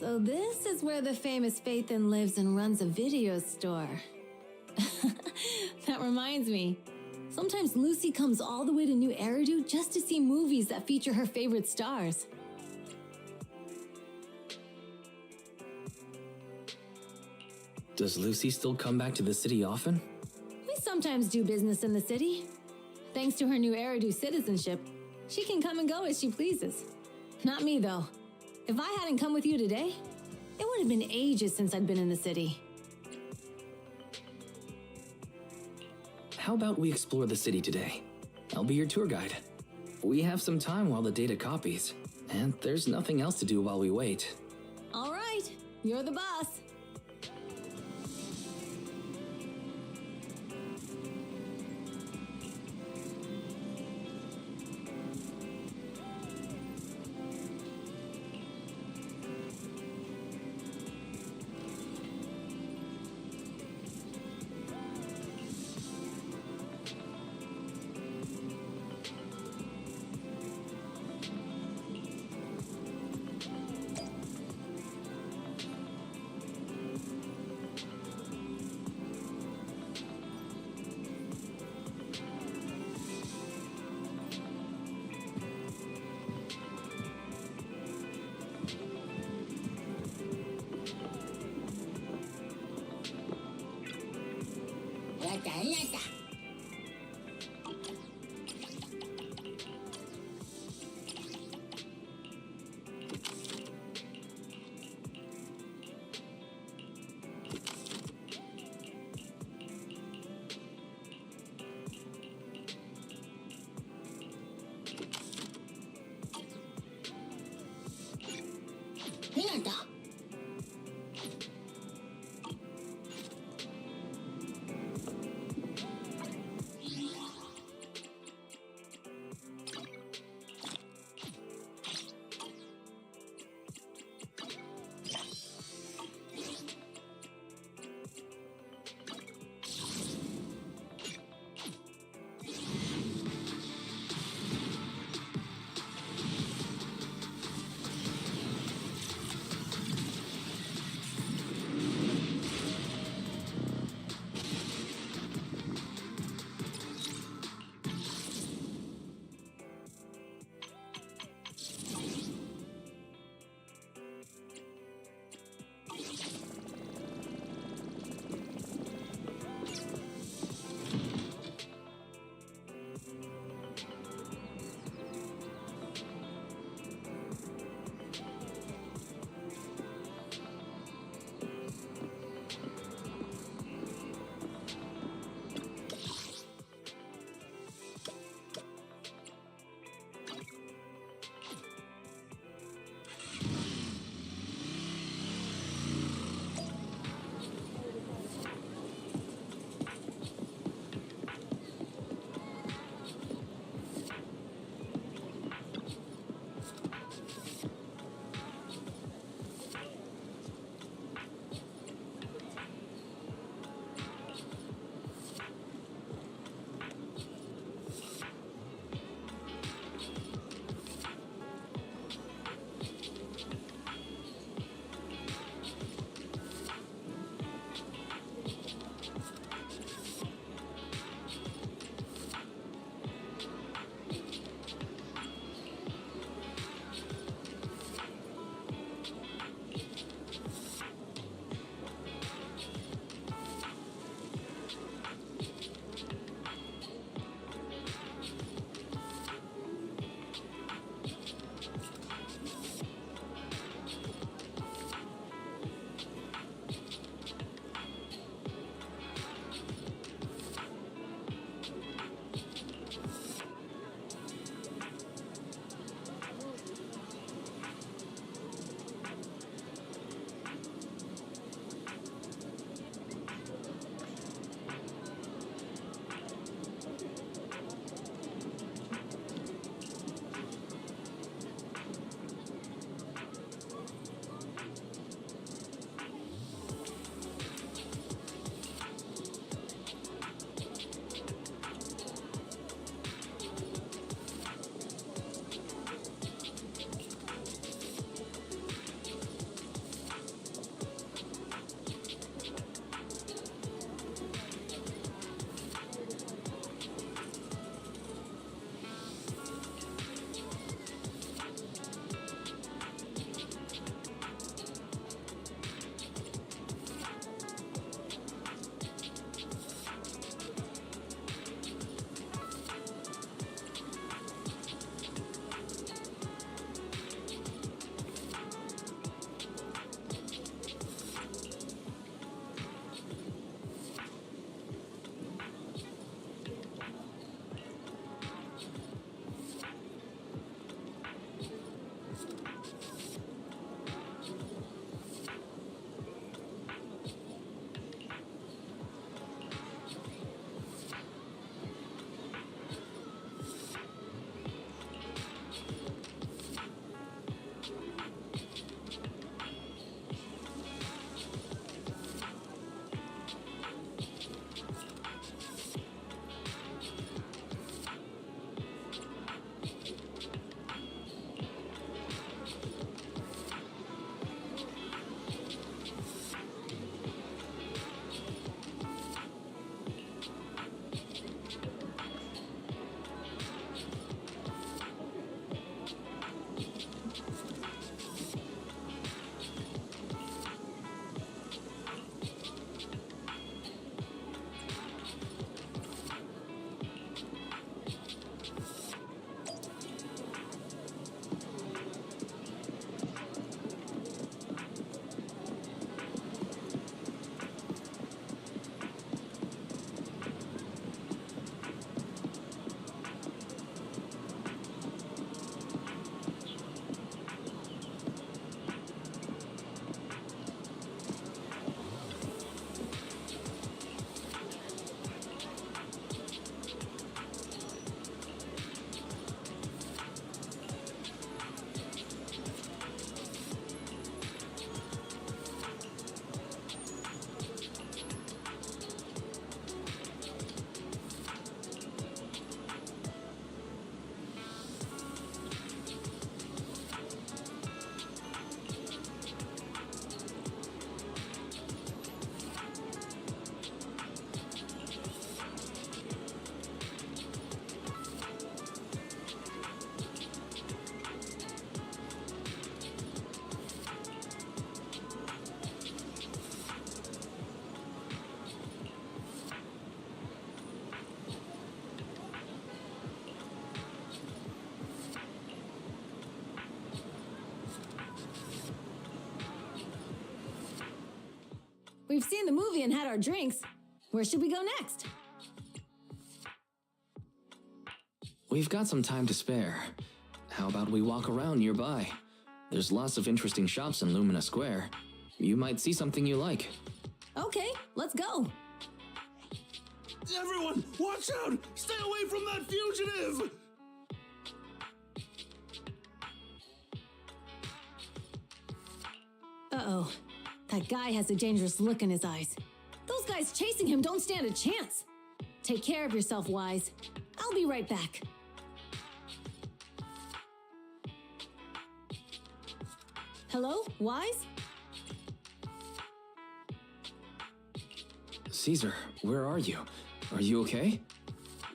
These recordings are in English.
So this is where the famous Phaethon lives and runs a video store. That reminds me. Sometimes Lucy comes all the way to New Eridu just to see movies that feature her favorite stars. Does Lucy still come back to the city often? We sometimes do business in the city. Thanks to her New Eridu citizenship, she can come and go as she pleases. Not me, though. If I hadn't come with you today, it would have been ages since I'd been in the city. How about we explore the city today? I'll be your tour guide. We have some time while the data copies, and there's nothing else to do while we wait. All right, you're the boss. We've seen the movie and had our drinks. Where should we go next? We've got some time to spare. How about we walk around nearby? There's lots of interesting shops in Lumina Square. You might see something you like. Okay, let's go. Everyone, watch out! Stay away from that fugitive! Uh-oh. That guy has a dangerous look in his eyes. Those guys chasing him don't stand a chance. Take care of yourself, Wise. I'll be right back. Hello, Wise? Caesar, where are you? Are you okay?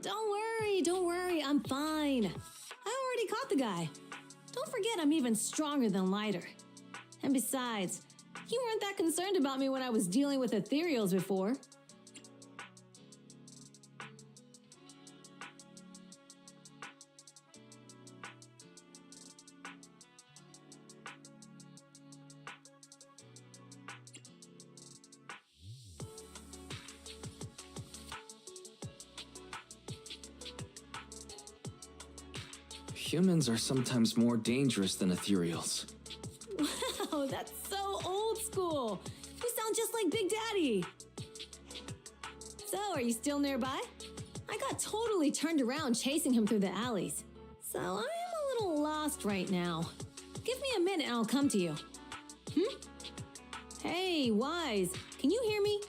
Don't worry, I'm fine. I already caught the guy. Don't forget I'm even stronger than Lighter. And besides, you weren't that concerned about me when I was dealing with ethereals before. Humans are sometimes more dangerous than ethereals. Wow, that's so old school. You sound just like Big Daddy. So, are you still nearby? I got totally turned around chasing him through the alleys. So, I'm a little lost right now. Give me a minute and I'll come to you. Hey, Wise, can you hear me?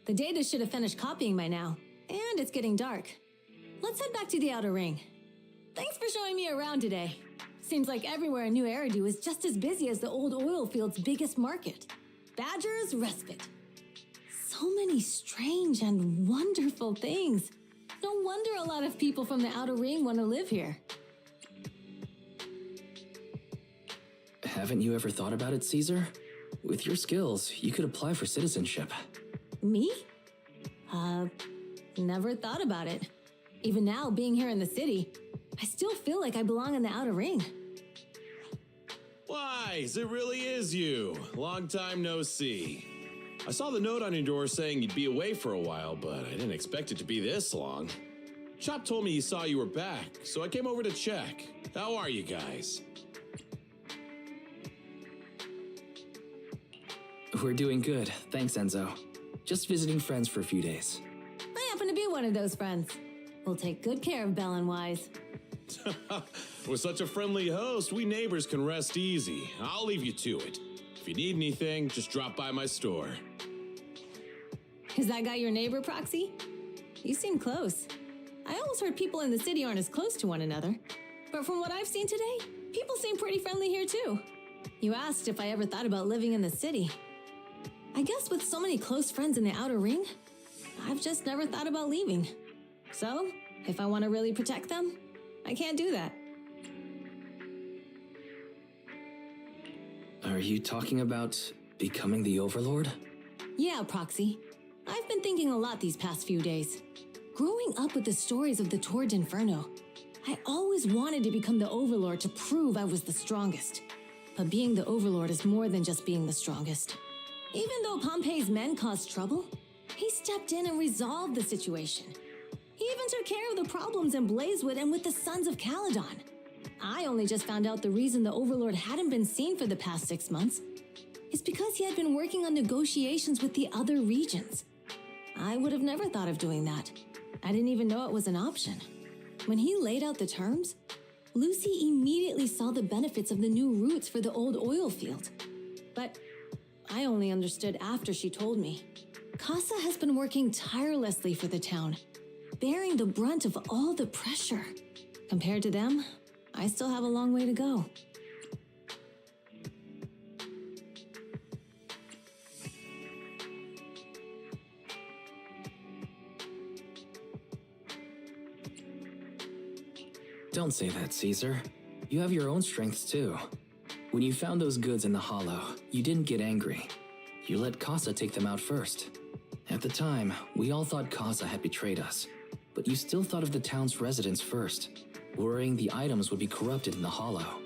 The data should have finished copying by now, and it's getting dark. Let's head back to the Outer Ring. Thanks for showing me around today. Seems like everywhere in New Eridu is just as busy as the old oil field's biggest market. Badger's Respite. So many strange and wonderful things. No wonder a lot of people from the Outer Ring want to live here. Haven't you ever thought about it, Caesar? With your skills, you could apply for citizenship. Me? Never thought about it. Even now, being here in the city, I still feel like I belong in the Outer Ring. Wise, it really is you. Long time no see. I saw the note on your door saying you'd be away for a while, but I didn't expect it to be this long. Chop told me he saw you were back, so I came over to check. How are you guys? We're doing good, thanks Enzo. Just visiting friends for a few days. I happen to be one of those friends. We'll take good care of Belle and Wise. With such a friendly host, we neighbors can rest easy. I'll leave you to it. If you need anything, just drop by my store. Is that guy your neighbor, Proxy? You seem close. I always heard people in the city aren't as close to one another. But from what I've seen today, people seem pretty friendly here too. You asked if I ever thought about living in the city. I guess with so many close friends in the Outer Ring, I've just never thought about leaving. So, if I want to really protect them, I can't do that. Are you talking about becoming the Overlord? Yeah, Proxy. I've been thinking a lot these past few days. Growing up with the stories of the Torrid Inferno, I always wanted to become the Overlord to prove I was the strongest. But being the Overlord is more than just being the strongest. Even though Pompey's men caused trouble, he stepped in and resolved the situation. He even took care of the problems in Blazewood and with the Sons of Caledon. I only just found out the reason the Overlord hadn't been seen for the past 6 months is because he had been working on negotiations with the other regions. I would have never thought of doing that. I didn't even know it was an option. When he laid out the terms, Lucy immediately saw the benefits of the new routes for the old oil field. But I only understood after she told me. Casa has been working tirelessly for the town, bearing the brunt of all the pressure. Compared to them, I still have a long way to go. Don't say that, Caesar. You have your own strengths too. When you found those goods in the hollow, you didn't get angry. You let Casa take them out first. At the time, we all thought Casa had betrayed us, but you still thought of the town's residents first, worrying the items would be corrupted in the hollow.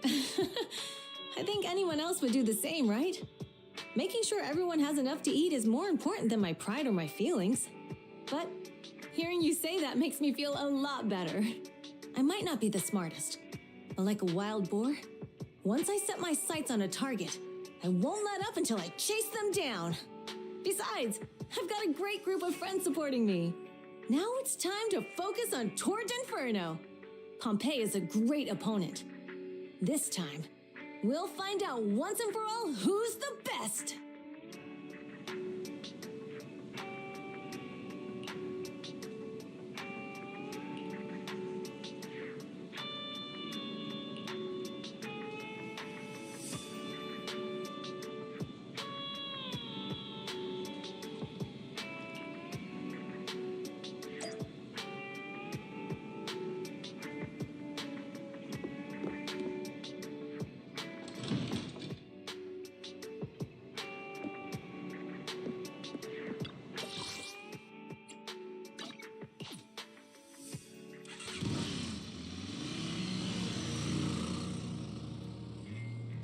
I think anyone else would do the same, right? Making sure everyone has enough to eat is more important than my pride or my feelings. But hearing you say that makes me feel a lot better. I might not be the smartest, but like a wild boar, once I set my sights on a target, I won't let up until I chase them down. Besides, I've got a great group of friends supporting me. Now it's time to focus on Torrid Inferno. Pompey is a great opponent. This time, we'll find out once and for all who's the best.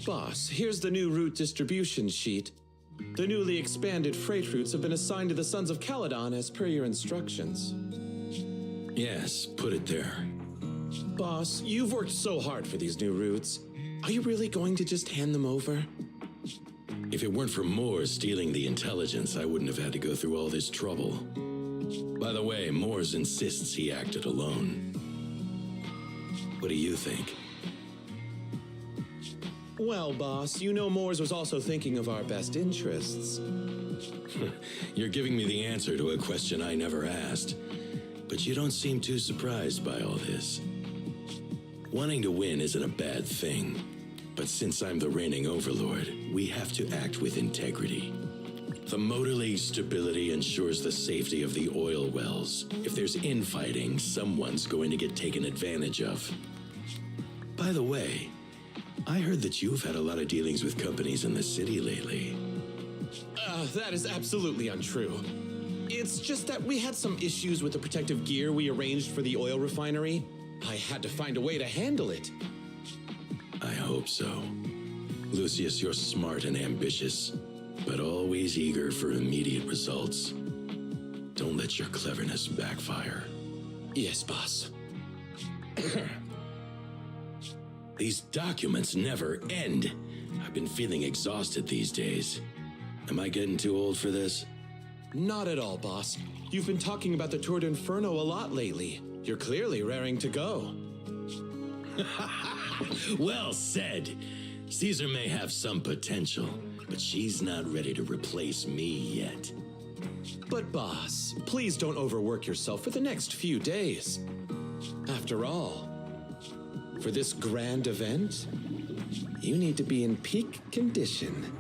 Boss, here's the new route distribution sheet. The newly expanded freight routes have been assigned to the Sons of Caledon as per your instructions. Yes, put it there. Boss, you've worked so hard for these new routes. Are you really going to just hand them over? If it weren't for Moores stealing the intelligence, I wouldn't have had to go through all this trouble. By the way, Moores insists he acted alone. What do you think? Well, boss, you know Moores was also thinking of our best interests. You're giving me the answer to a question I never asked. But you don't seem too surprised by all this. Wanting to win isn't a bad thing. But since I'm the reigning overlord, we have to act with integrity. The motorley's stability ensures the safety of the oil wells. If there's infighting, someone's going to get taken advantage of. By the way, I heard that you've had a lot of dealings with companies in the city lately. That is absolutely untrue. It's just that we had some issues with the protective gear we arranged for the oil refinery. I had to find a way to handle it. I hope so. Lucius, you're smart and ambitious, but always eager for immediate results. Don't let your cleverness backfire. Yes, boss. These documents never end. I've been feeling exhausted these days. Am I getting too old for this? Not at all, boss. You've been talking about the Tour d'Inferno a lot lately. You're clearly raring to go. Well said. Caesar may have some potential, but she's not ready to replace me yet. But boss, please don't overwork yourself for the next few days. After all, for this grand event, you need to be in peak condition.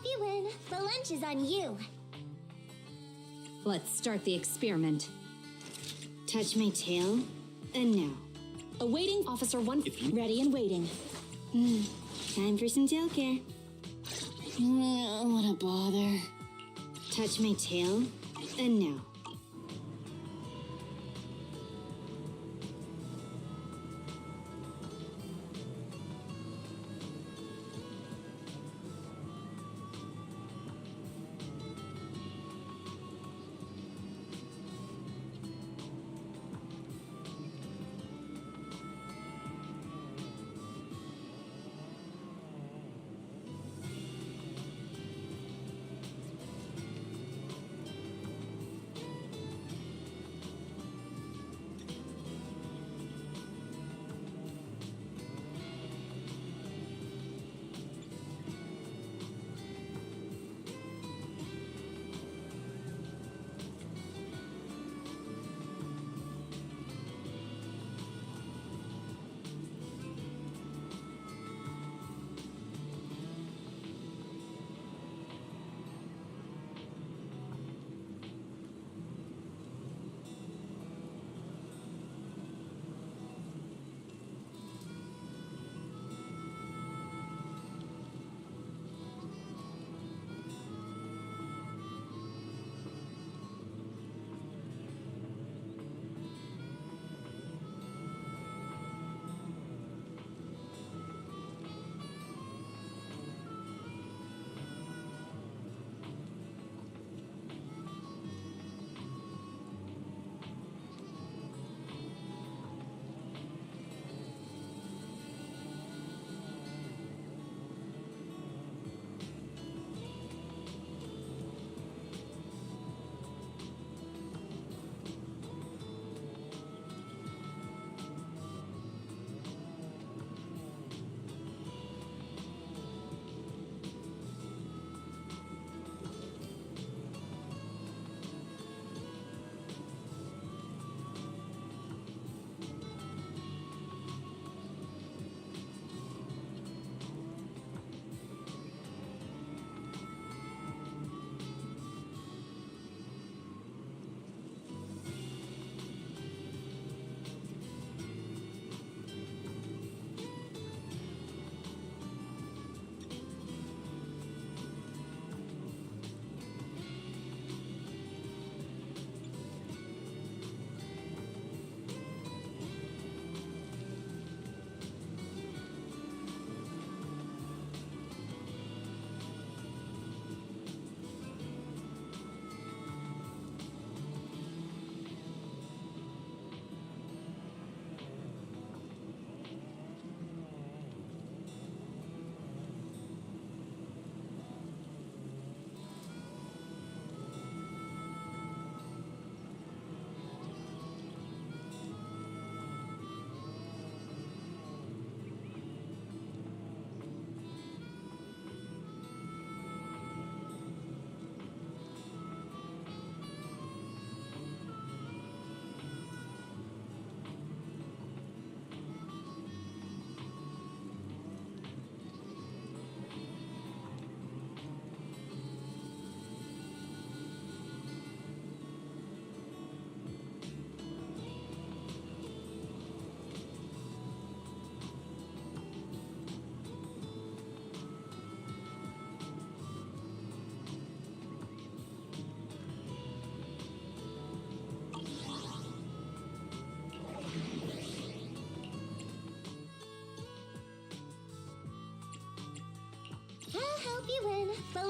You win. The lunch is on you. Let's start the experiment. Touch my tail, and now. Awaiting Officer 1, ready and waiting. Time for some tail care. What a bother. Touch my tail, and now.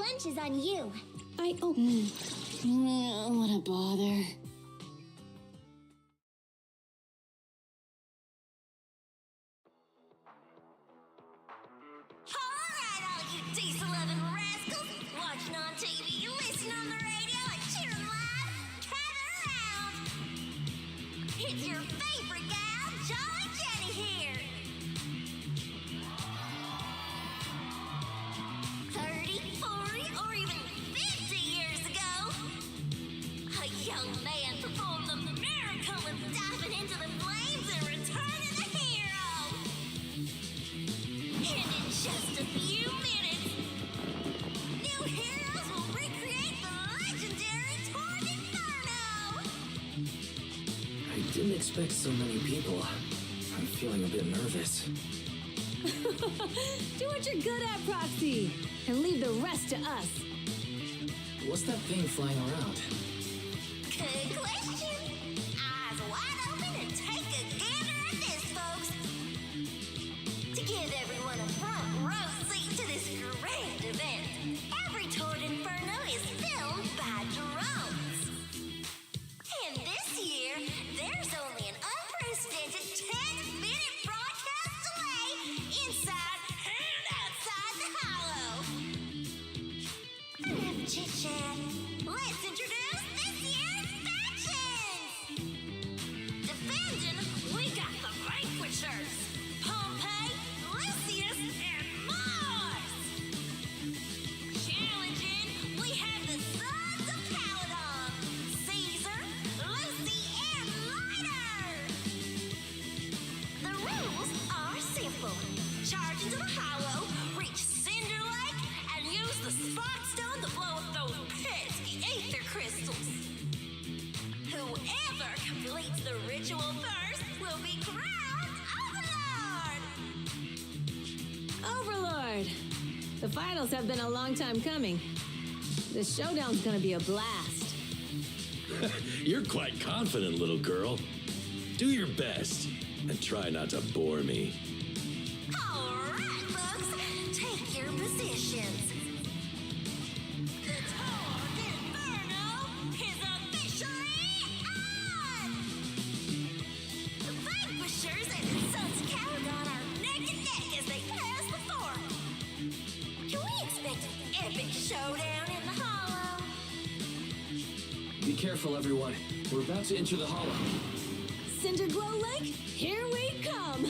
lunch is on you. What a bother. Alright, all you diesel-loving rascals, watching on TV, listening on the radio, and cheering live, gather around! It's your favorite gal, Jolly Jenny here! 30, 40, or even 50 years ago, a young man performed the miracle of diving into the flames and returning the hero! And in just a few minutes, new heroes will recreate the legendary Torn Inferno! I didn't expect so many people. I'm feeling a bit nervous. Do what you're good at, Proxy, and leave the rest to us. What's that thing flying around? Good question. Eyes wide open and take a gander at this, folks. To give everyone a front row seat to this grand event, every Torn Inferno is filmed by drones. And this year, there's only an unprecedented 10-minute broadcast delay inside and outside the hollow. Enough chit-chat. Let's introduce this year's factions! Defending, we got the Vanquishers, Pompey, Lucius, and Mars! Challenging, we have the Sons of Paladon, Caesar, Lucy, and Lighter! The rules are simple. Charge into the hollow, reach Cinder Lake, and use the Spark Stone to blow up those pesky aether crystals. Whoever completes the ritual first will be crowned Overlord! Overlord! The finals have been a long time coming. The showdown's gonna be a blast. You're quite confident, little girl. Do your best and try not to bore me. Alright, folks, take your positions. The Torn Inferno is officially on! The Vanquishers and the Sons of Caladon are neck and neck as they pass the fort. Can we expect an epic showdown in the hollow? Be careful, everyone. We're about to enter the hollow. Cinderglow Lake, here we come!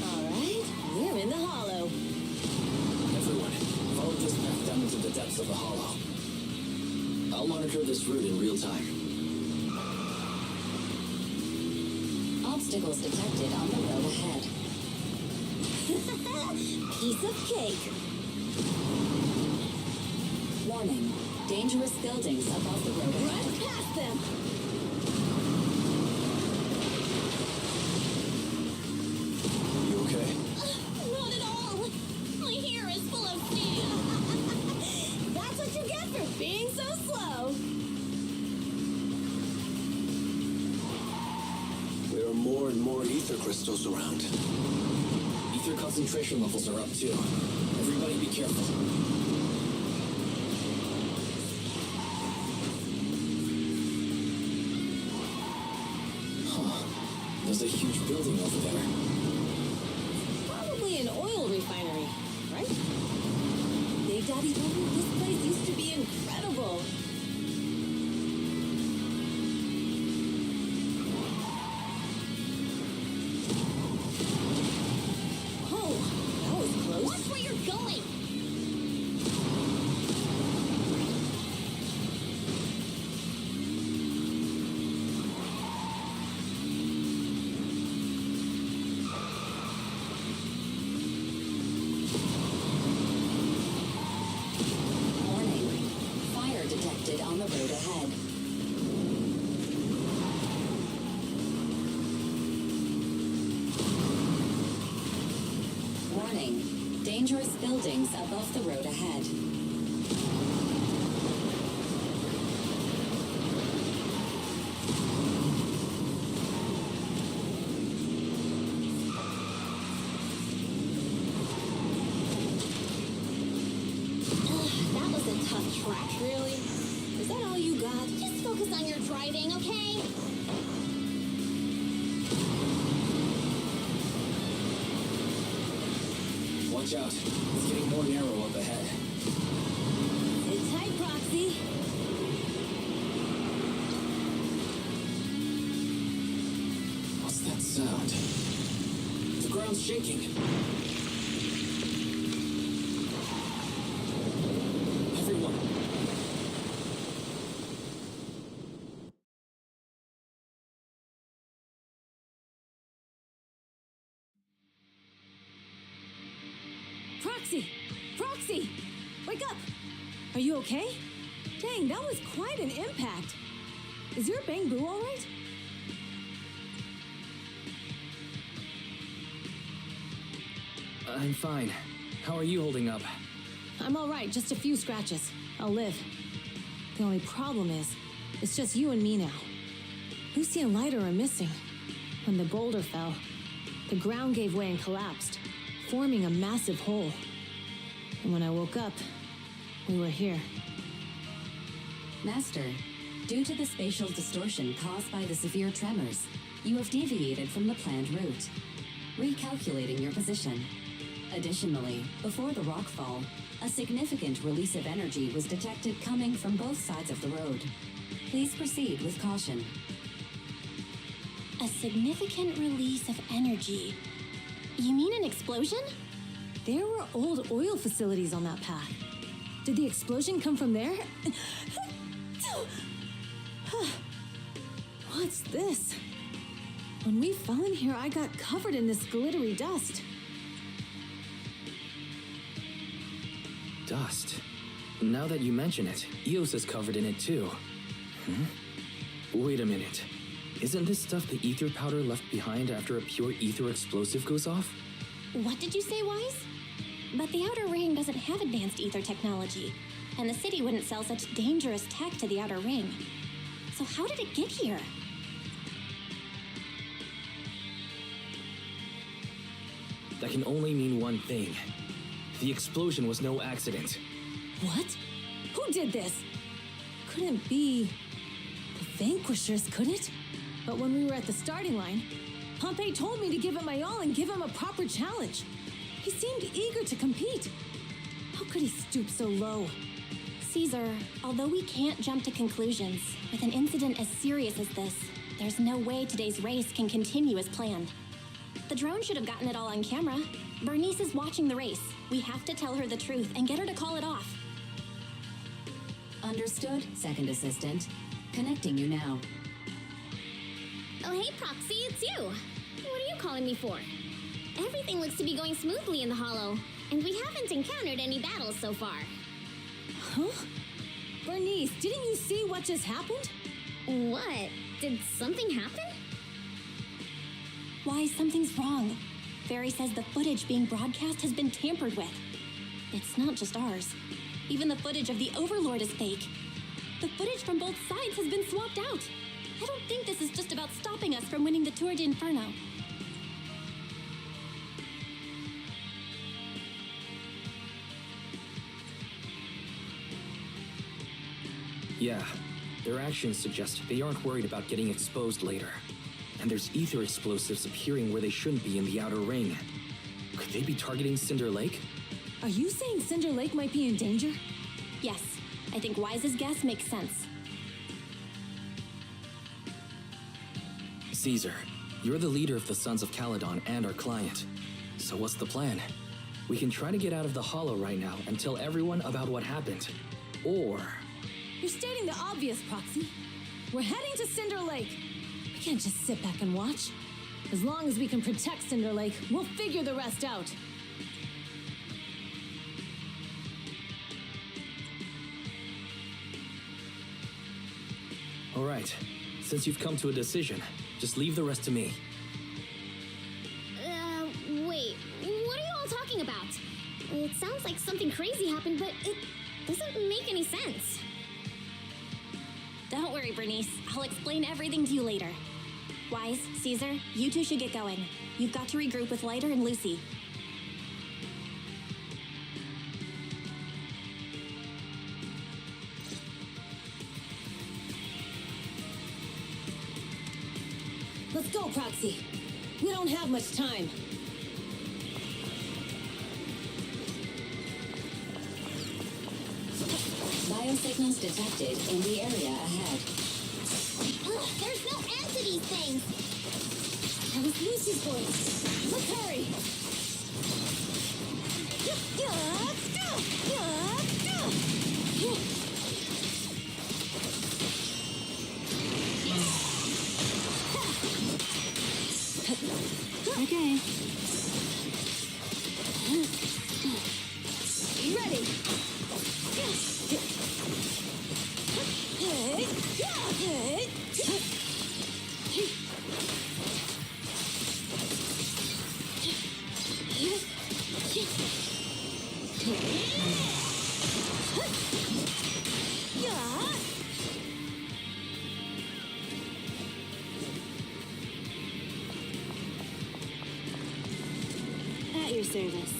Alright, we're in the hollow. Everyone, follow this path down into the depths of the hollow. I'll monitor this route in real time. Obstacles detected on the road ahead. Piece of cake. Warning. Dangerous buildings above the road ahead. Run past them! You okay? Not at all! My hair is full of sand! That's what you get for being so slow! There are more and more ether crystals around. Ether concentration levels are up too. Everybody be careful. There's a huge building over there. Probably an oil refinery, right? Big Daddy told me this place used to be incredible. Oh, that was close. Watch where you're going! Warning. Fire detected on the road ahead. Warning. Dangerous buildings above the road ahead. That was a tough track. Really? Is that all you got? Just focus on your driving, okay? Watch out. It's getting more narrow up ahead. Sit tight, Proxy. What's that sound? The ground's shaking. Everyone. Proxy! Proxy! Wake up! Are you okay? Dang, that was quite an impact. Is your bang boo all right? I'm fine. How are you holding up? I'm all right, just a few scratches. I'll live. The only problem is, it's just you and me now. Lucy and Lighter are missing. When the boulder fell, the ground gave way and collapsed, forming a massive hole. And when I woke up, we were here. Master, due to the spatial distortion caused by the severe tremors, you have deviated from the planned route, recalculating your position. Additionally, before the rockfall, a significant release of energy was detected coming from both sides of the road. Please proceed with caution. A significant release of energy. You mean an explosion? There were old oil facilities on that path. Did the explosion come from there? What's this? When we fell in here, I got covered in this glittery dust. Dust. Now that you mention it, Eos is covered in it too. Wait a minute. Isn't this stuff the ether powder left behind after a pure ether explosive goes off? What did you say, Wise? But the Outer Ring doesn't have advanced ether technology, and the city wouldn't sell such dangerous tech to the Outer Ring. So how did it get here? That can only mean one thing. The explosion was no accident. What? Who did this? Couldn't be the Vanquishers, could it? But when we were at the starting line, Pompey told me to give it my all and give him a proper challenge. He seemed eager to compete. How could he stoop so low? Caesar, although we can't jump to conclusions, with an incident as serious as this, There's no way today's race can continue as planned. The drone should have gotten it all on camera. Bernice is watching the race. We have to tell her the truth and get her to call it off. Understood, second assistant. Connecting you now. Oh, hey, Proxy, it's you. What are you calling me for? Everything looks to be going smoothly in the Hollow, and we haven't encountered any battles so far. Huh? Bernice, didn't you see what just happened? What? Did something happen? Why, something's wrong. Fairy says the footage being broadcast has been tampered with. It's not just ours. Even the footage of the Overlord is fake. The footage from both sides has been swapped out. I don't think this is just about stopping us from winning the Tour d'Inferno. Yeah, their actions suggest they aren't worried about getting exposed later. And there's ether explosives appearing where they shouldn't be in the outer ring. Could they be targeting Cinder Lake? Are you saying Cinder Lake might be in danger? Yes, I think Wise's guess makes sense. Caesar, you're the leader of the Sons of Caledon and our client. So what's the plan? We can try to get out of the Hollow right now and tell everyone about what happened. Or... You're stating the obvious, Proxy. We're heading to Cinder Lake. We can't just sit back and watch. As long as we can protect Cinder Lake, we'll figure the rest out. All right, since you've come to a decision, just leave the rest to me. Wait, what are you all talking about? It sounds like something crazy happened, but it doesn't make any sense. Don't worry, Bernice. I'll explain everything to you later. Wise, Caesar, you two should get going. You've got to regroup with Lighter and Lucy. Let's go, Proxy. We don't have much time. Biosignals detected in the area ahead. Ugh, there's no end to these things. That was Lucy's voice. Let's hurry. Okay. Ready. At your service.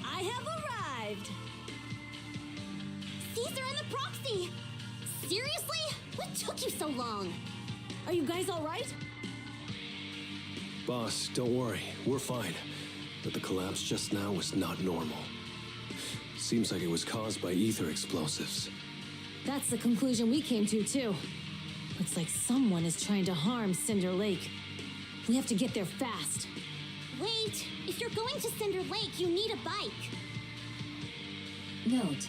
I have arrived. Caesar and the Proxy! Seriously? What took you so long? Are you guys all right? Boss, don't worry. We're fine. But the collapse just now was not normal. Seems like it was caused by ether explosives. That's the conclusion we came to, too. Looks like someone is trying to harm Cinder Lake. We have to get there fast. Wait, if you're going to Cinder Lake, you need a bike. Note,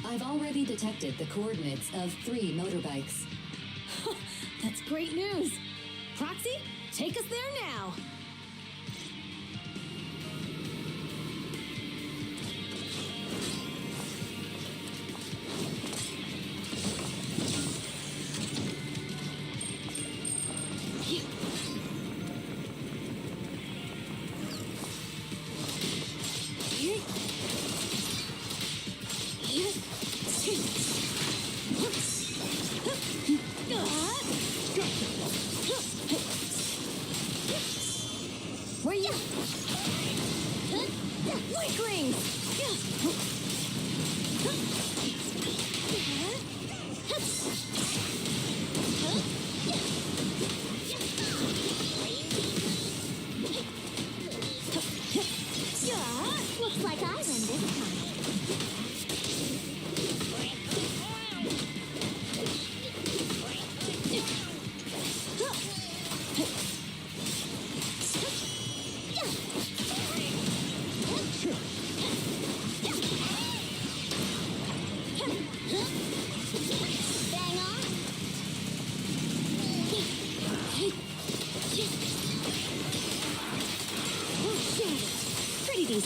I've already detected the coordinates of 3 motorbikes. That's great news. Proxy, take us there now.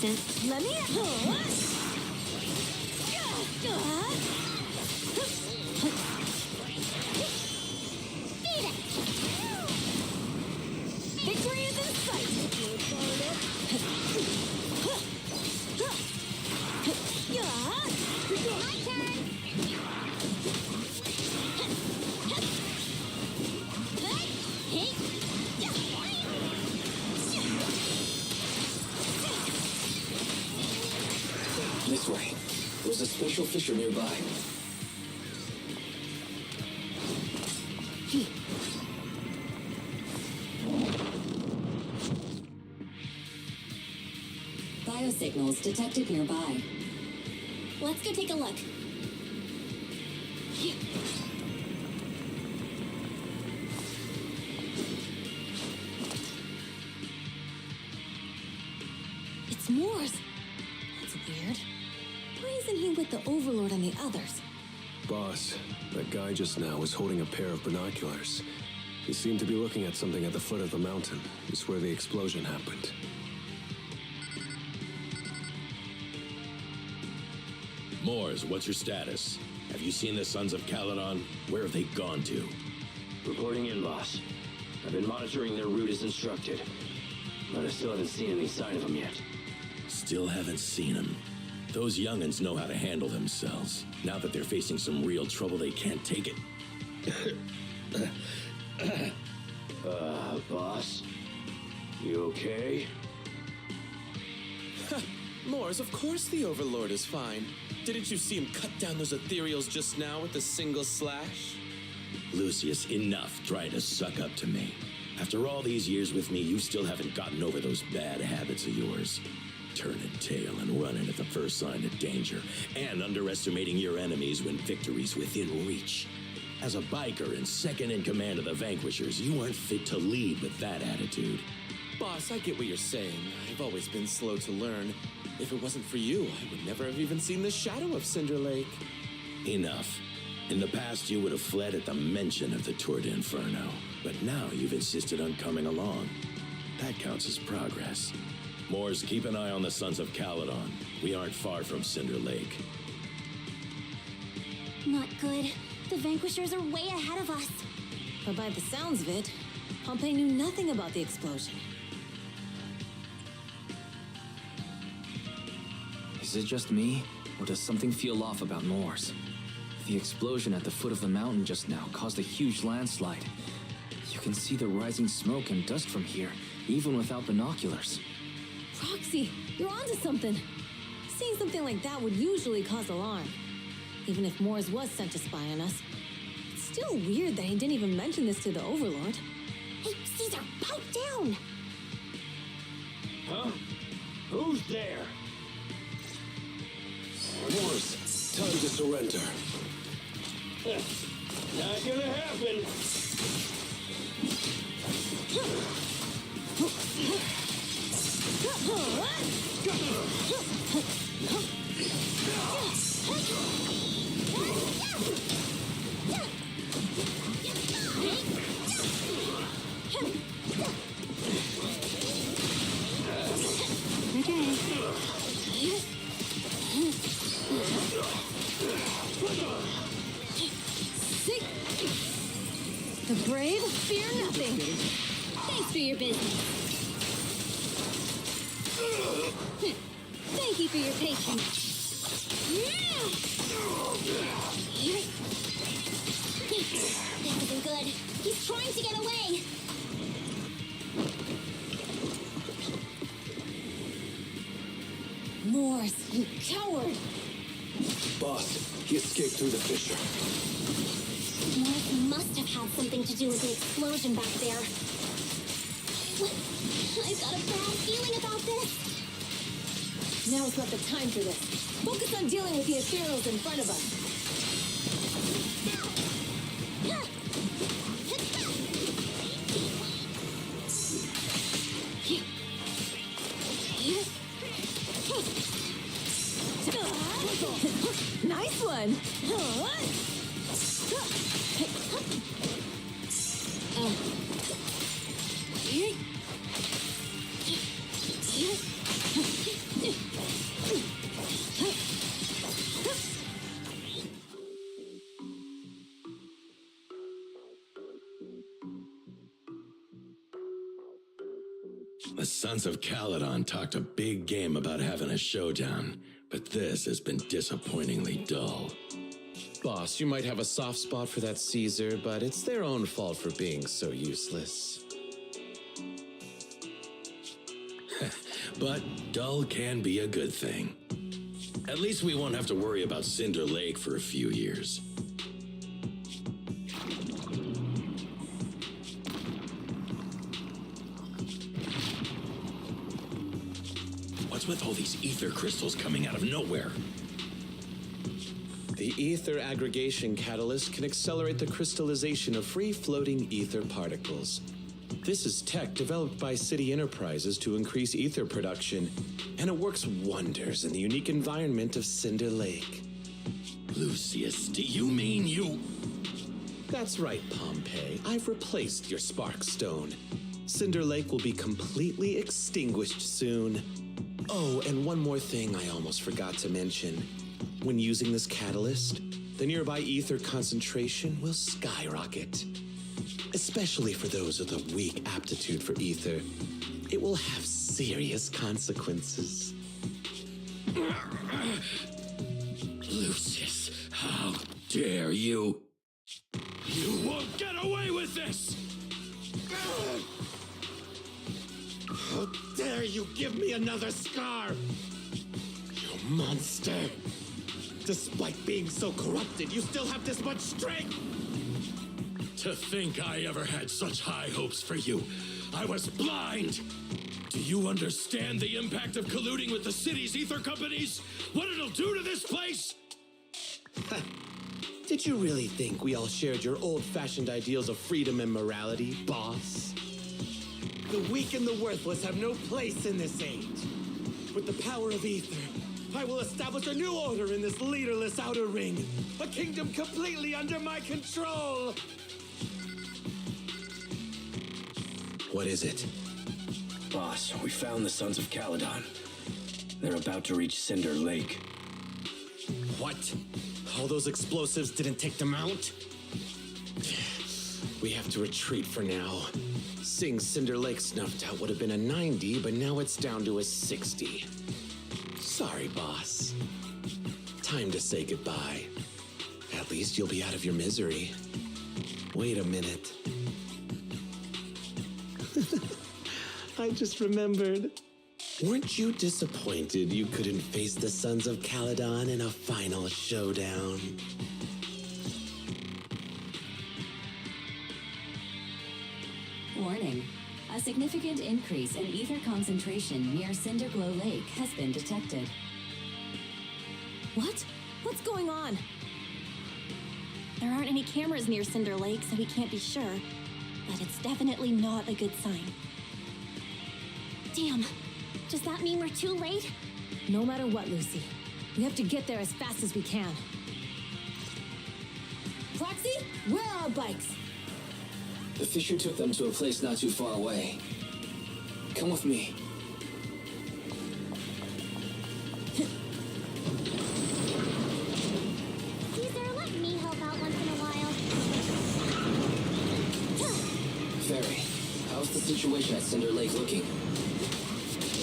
instant. Let me... Beat it! Victory is in sight! My turn! This way. There's a special fissure nearby. Biosignals detected nearby. Let's go take a look. It's Moore's. That's weird. Why isn't he with the Overlord and the others? Boss, that guy just now was holding a pair of binoculars. He seemed to be looking at something at the foot of the mountain. It's where the explosion happened. Moors, what's your status? Have you seen the Sons of Caledon? Where have they gone to? Reporting in, boss. I've been monitoring their route as instructed, but I still haven't seen any sign of them yet. Still haven't seen them. Those young'uns know how to handle themselves. Now that they're facing some real trouble, they can't take it. Boss? You okay? Moors, of course the Overlord is fine. Didn't you see him cut down those ethereals just now with a single slash? Lucius, enough trying to suck up to me. After all these years with me, you still haven't gotten over those bad habits of yours. Turning tail and running at the first sign of danger, and underestimating your enemies when victory's within reach. As a biker and second in command of the Vanquishers, you aren't fit to lead with that attitude. Boss, I get what you're saying. I've always been slow to learn. If it wasn't for you, I would never have even seen the shadow of Cinder Lake. Enough. In the past, you would have fled at the mention of the Tour d'Inferno, but now you've insisted on coming along. That counts as progress. Moors, keep an eye on the Sons of Caledon. We aren't far from Cinder Lake. Not good. The Vanquishers are way ahead of us. But by the sounds of it, Pompey knew nothing about the explosion. Is it just me, or does something feel off about Moore's? The explosion at the foot of the mountain just now caused a huge landslide. You can see the rising smoke and dust from here, even without binoculars. Roxy, you're onto something. Seeing something like that would usually cause alarm. Even if Moore's was sent to spy on us. It's still weird that he didn't even mention this to the Overlord. Hey, Caesar, pipe down! Huh? Who's there? Moors, time to surrender. Not gonna happen! The brave fear nothing. Thanks for your business. Thank you for your patience. This isn't good. He's trying to get away. Morse, you coward! Boss, he escaped through the fissure. Morse must have had something to do with the explosion back there. What? I've got a bad feeling about this. Now is not the time for this. Focus on dealing with the ethereals in front of us. Nice one! The Sons of Caledon talked a big game about having a showdown, but this has been disappointingly dull. Boss, you might have a soft spot for that Caesar, but it's their own fault for being so useless. But dull can be a good thing. At least we won't have to worry about Cinder Lake for a few years. What's with all these ether crystals coming out of nowhere? The ether aggregation catalyst can accelerate the crystallization of free-floating ether particles. This is tech developed by City Enterprises to increase ether production, and it works wonders in the unique environment of Cinder Lake. Lucius, do you mean you... That's right, Pompeii. I've replaced your spark stone. Cinder Lake will be completely extinguished soon. Oh, and one more thing I almost forgot to mention. When using this catalyst, the nearby ether concentration will skyrocket. Especially for those with a weak aptitude for ether, it will have serious consequences. Lucius, how dare you? You won't get away with this! How dare you give me another scar! You monster! Despite being so corrupted, you still have this much strength! To think I ever had such high hopes for you. I was blind! Do you understand the impact of colluding with the city's ether companies? What it'll do to this place? Did you really think we all shared your old-fashioned ideals of freedom and morality, boss? The weak and the worthless have no place in this age. With the power of ether, I will establish a new order in this leaderless outer ring. A kingdom completely under my control! What is it? Boss, we found the Sons of Caledon. They're about to reach Cinder Lake. What? All those explosives didn't take them out? We have to retreat for now. Seeing Cinder Lake snuffed out would have been a 90, but now it's down to a 60. Sorry, boss. Time to say goodbye. At least you'll be out of your misery. Wait a minute. I just remembered. Weren't you disappointed you couldn't face the Sons of Caledon in a final showdown? Warning. A significant increase in ether concentration near Cinderglow Lake has been detected. What? What's going on? There aren't any cameras near Cinder Lake, so we can't be sure. But it's definitely not a good sign. Damn. Does that mean we're too late? No matter what, Lucy. We have to get there as fast as we can. Proxy, where are our bikes? The Fisher took them to a place not too far away. Come with me. Caesar, let me help out once in a while. Fairy, how's the situation at Cinder Lake looking?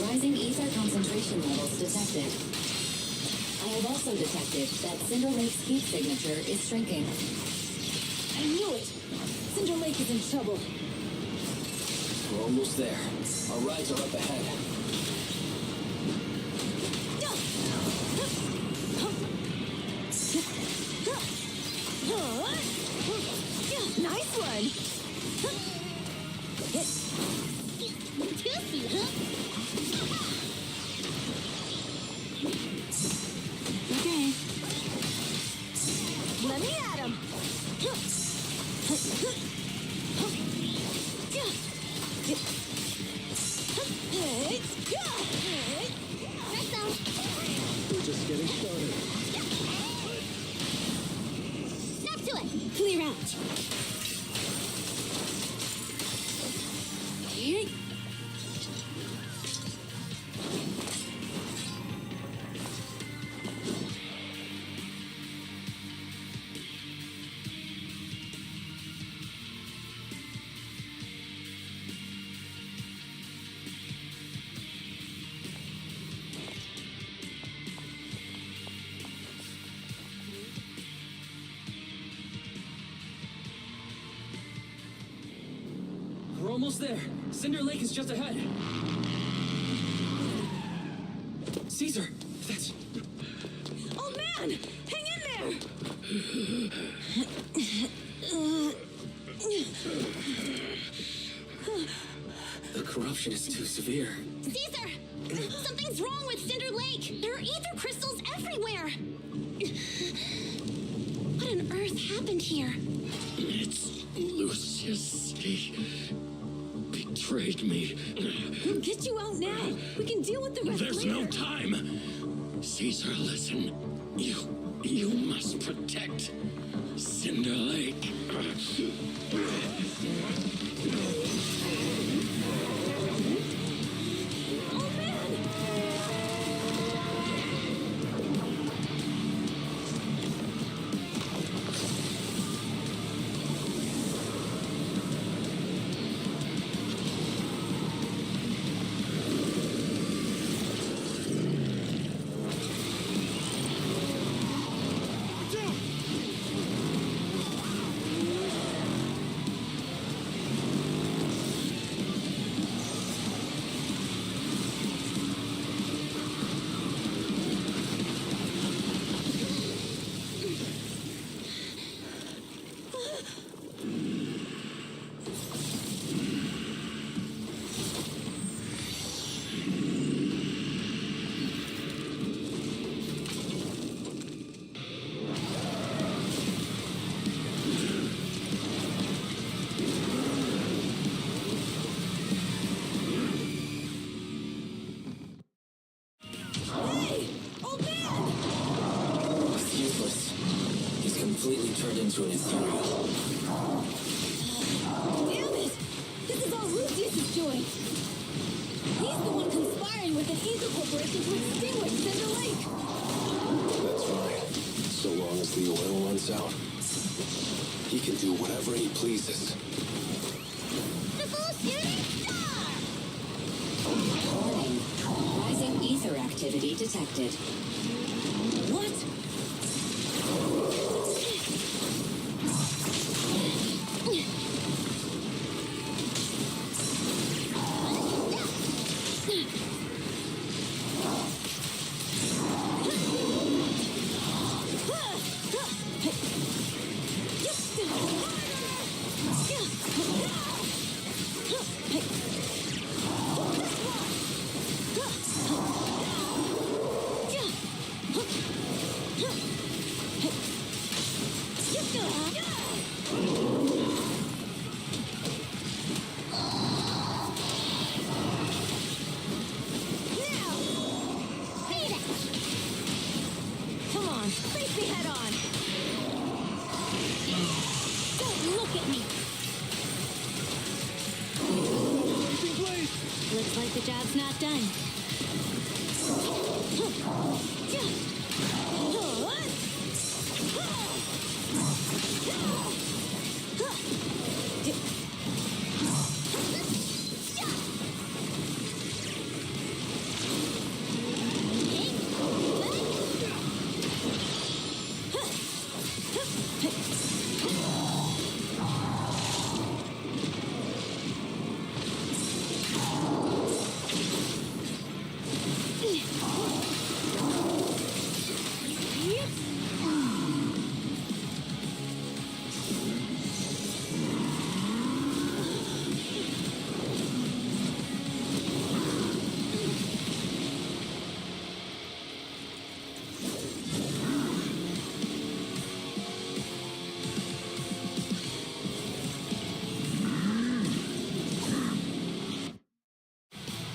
Rising ether concentration levels detected. I have also detected that Cinder Lake's heat signature is shrinking. I knew it! Cinder Lake is in trouble. We're almost there. Our rides are up ahead. Nice one! Juicy, huh? Okay. Let me at him! We're just getting started. Snap to it! Clear out! almost there. Cinder Lake is just ahead. Caesar, that's... Oh man! Hang in there! The corruption is too severe. Caesar! Something's wrong with Cinder Lake! There are ether crystals everywhere! What on earth happened here? It's Lucius. He betrayed me. We'll get you out now. We can deal with the rest There's later. no time. Caesar, listen. You must protect Cinder Lake. Completely turned into an ethereal. Damn it! This is all Lucius's doing. He's the one conspiring with an ether corporation to extinguish Cinder Lake. That's fine. So long as the oil runs out, he can do whatever he pleases. The full shooting star! Warning. Rising ether activity detected. What? Come on, face me head on. Don't look at me. Looks like the job's not done.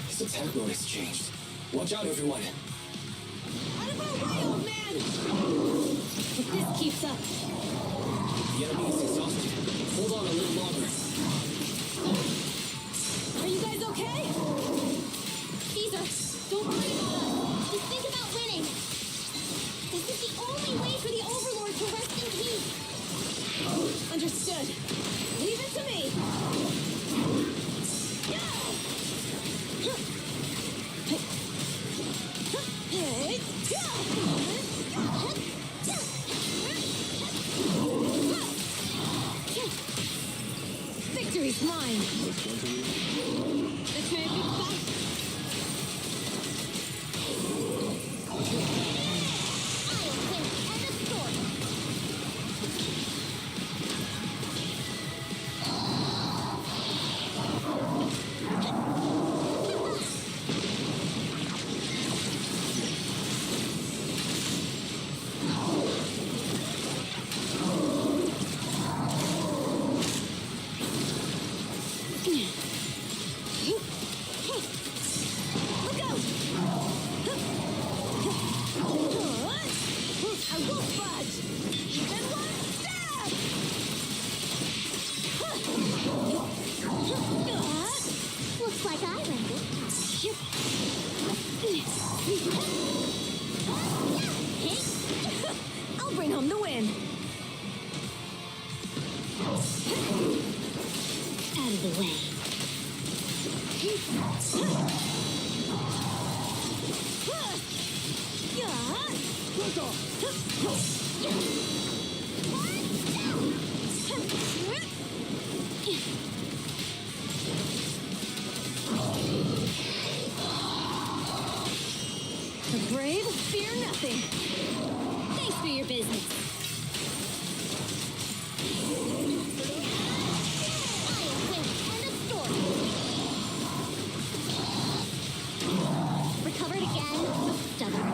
His attack mode has changed. Watch out, everyone. Out of our way, old man! If this keeps up. The enemy is exhausted. Hold on a little longer. Are you guys okay? Caesar, don't worry about us. Just think about winning. This is the only way for the Overlord to rest in peace. Understood. Leave it to me. Victory! victory's mine. This may be fun. Looks like I read it. I'll bring home the win. Out of the way. The brave fear nothing. Thanks for your business. Recovered again. Stubborn.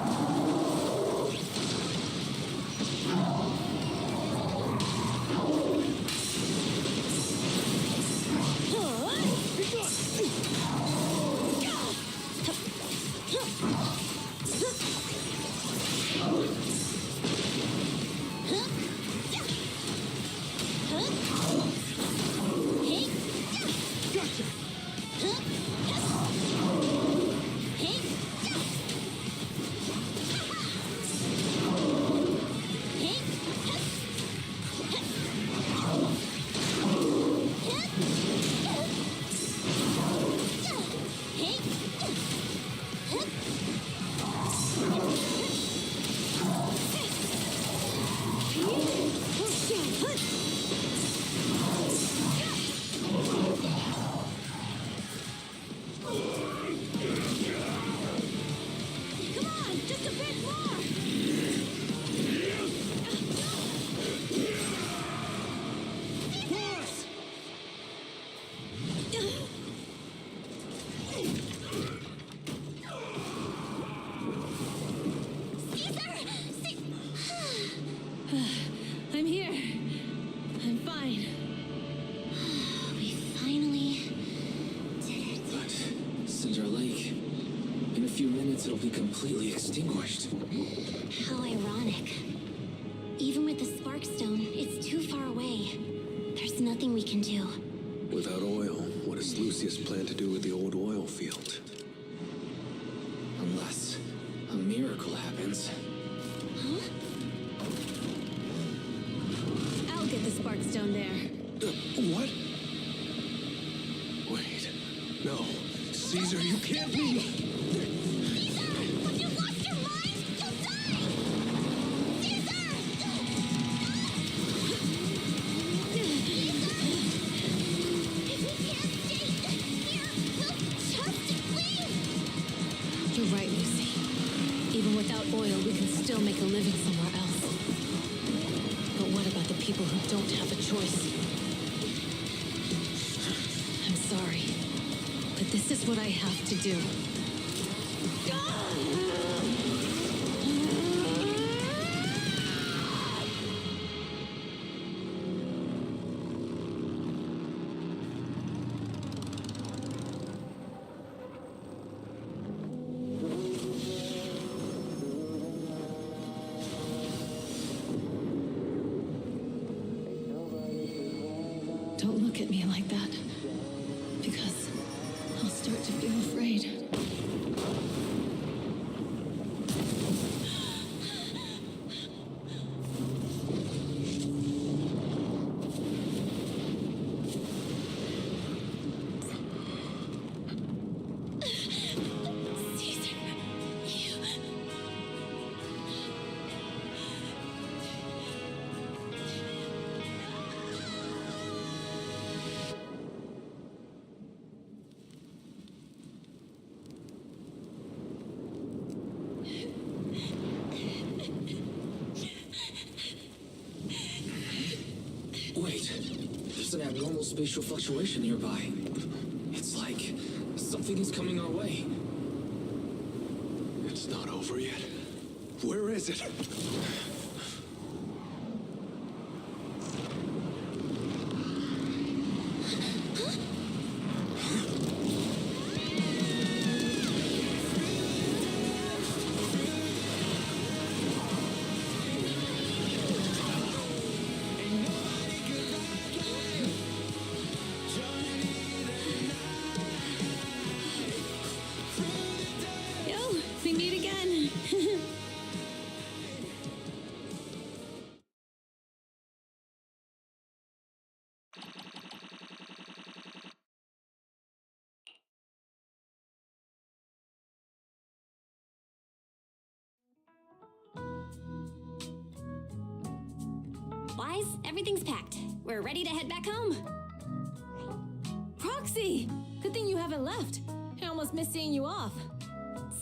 I'm here. I'm fine. We finally did it. But Cinder Lake, in a few minutes it'll be completely extinguished. How ironic. Even with the Sparkstone, it's too far away. There's nothing we can do. Without oil, what does Lucius plan to do with the old oil field? Unless a miracle happens. Huh? I'll get the Sparkstone there. What? Wait. No. Caesar, you can't be! Caesar! Have you lost your mind? You'll die! Caesar! If we can't stay here, we'll just leave! You're right, Lucy. Even without oil, we can still make a living somewhere else. But what about the people who don't have a choice? I'm sorry, but this is what I have to do. Don't look at me like that, because I'll start to feel afraid. Caesar, Wait, there's an abnormal spatial fluctuation nearby. It's like something is coming our way. It's not over yet. Where is it? Yo, we meet again. Wise, everything's packed. We're ready to head back home. Proxy! Good thing you haven't left. I almost missed seeing you off.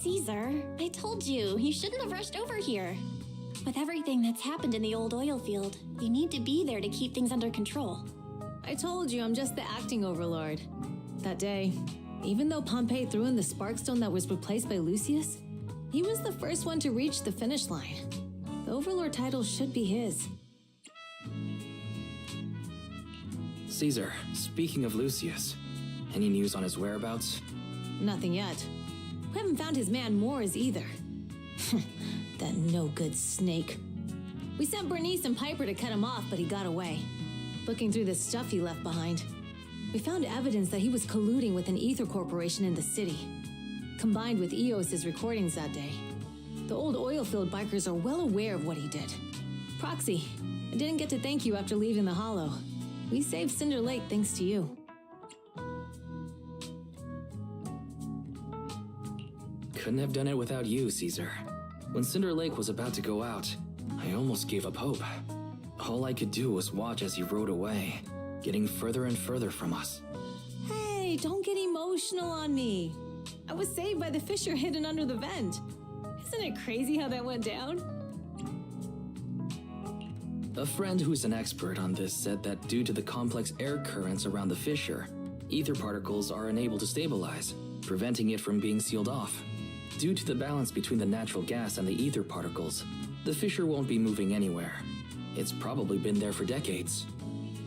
Caesar, I told you, you shouldn't have rushed over here. With everything that's happened in the old oil field, you need to be there to keep things under control. I told you I'm just the acting overlord. That day, even though Pompey threw in the sparkstone that was replaced by Lucius, he was the first one to reach the finish line. The overlord title should be his. Caesar, speaking of Lucius, any news on his whereabouts? Nothing yet. We haven't found his man Moors either. That no-good snake. We sent Bernice and Piper to cut him off, but he got away. Looking through the stuff he left behind, we found evidence that he was colluding with an ether corporation in the city, combined with Eos's recordings that day. The old oilfield bikers are well aware of what he did. Proxy, I didn't get to thank you after leaving the Hollow. We saved Cinder Lake thanks to you. Couldn't have done it without you, Caesar. When Cinder Lake was about to go out, I almost gave up hope. All I could do was watch as he rode away, getting further and further from us. Hey, don't get emotional on me. I was saved by the fissure hidden under the vent. Isn't it crazy how that went down? A friend who's an expert on this said that due to the complex air currents around the fissure, ether particles are unable to stabilize, preventing it from being sealed off. Due to the balance between the natural gas and the ether particles, the fissure won't be moving anywhere. It's probably been there for decades.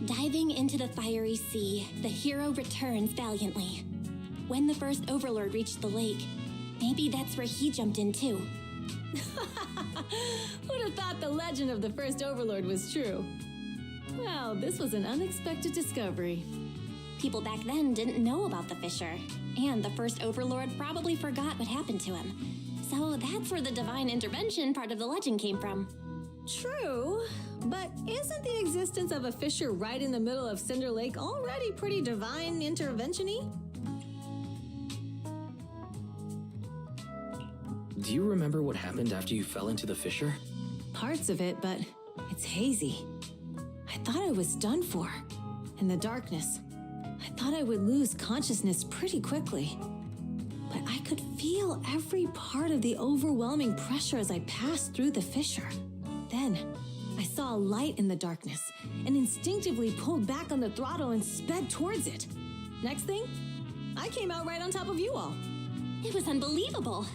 Diving into the fiery sea, the hero returns valiantly. When the first overlord reached the lake, maybe that's where he jumped in too. Who'd have thought the legend of the first overlord was true? Well, this was an unexpected discovery. People back then didn't know about the fissure, and the first overlord probably forgot what happened to him. So that's where the divine intervention part of the legend came from. True, but isn't the existence of a fissure right in the middle of Cinder Lake already pretty divine intervention-y? Do you remember what happened after you fell into the fissure? Parts of it, but it's hazy. I thought I was done for. In the darkness, I thought I would lose consciousness pretty quickly. But I could feel every part of the overwhelming pressure as I passed through the fissure. Then, I saw a light in the darkness and instinctively pulled back on the throttle and sped towards it. Next thing, I came out right on top of you all. It was unbelievable.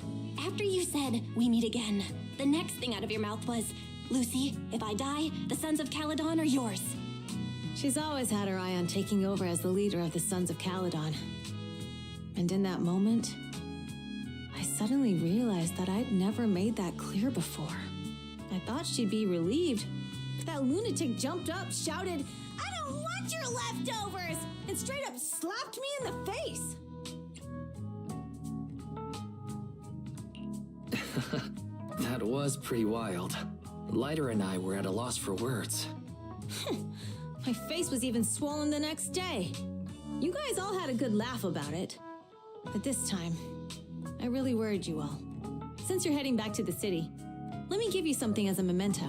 After you said, "We meet again," the next thing out of your mouth was, "Lucy, if I die, the Sons of Caledon are yours." She's always had her eye on taking over as the leader of the Sons of Caledon. And in that moment, I suddenly realized that I'd never made that clear before. I thought she'd be relieved, but that lunatic jumped up, shouted, "I don't want your leftovers!" and straight up slapped me in the face. That was pretty wild. Lighter and I were at a loss for words. My face was even swollen the next day. You guys all had a good laugh about it. But this time, I really worried you all. Since you're heading back to the city, let me give you something as a memento.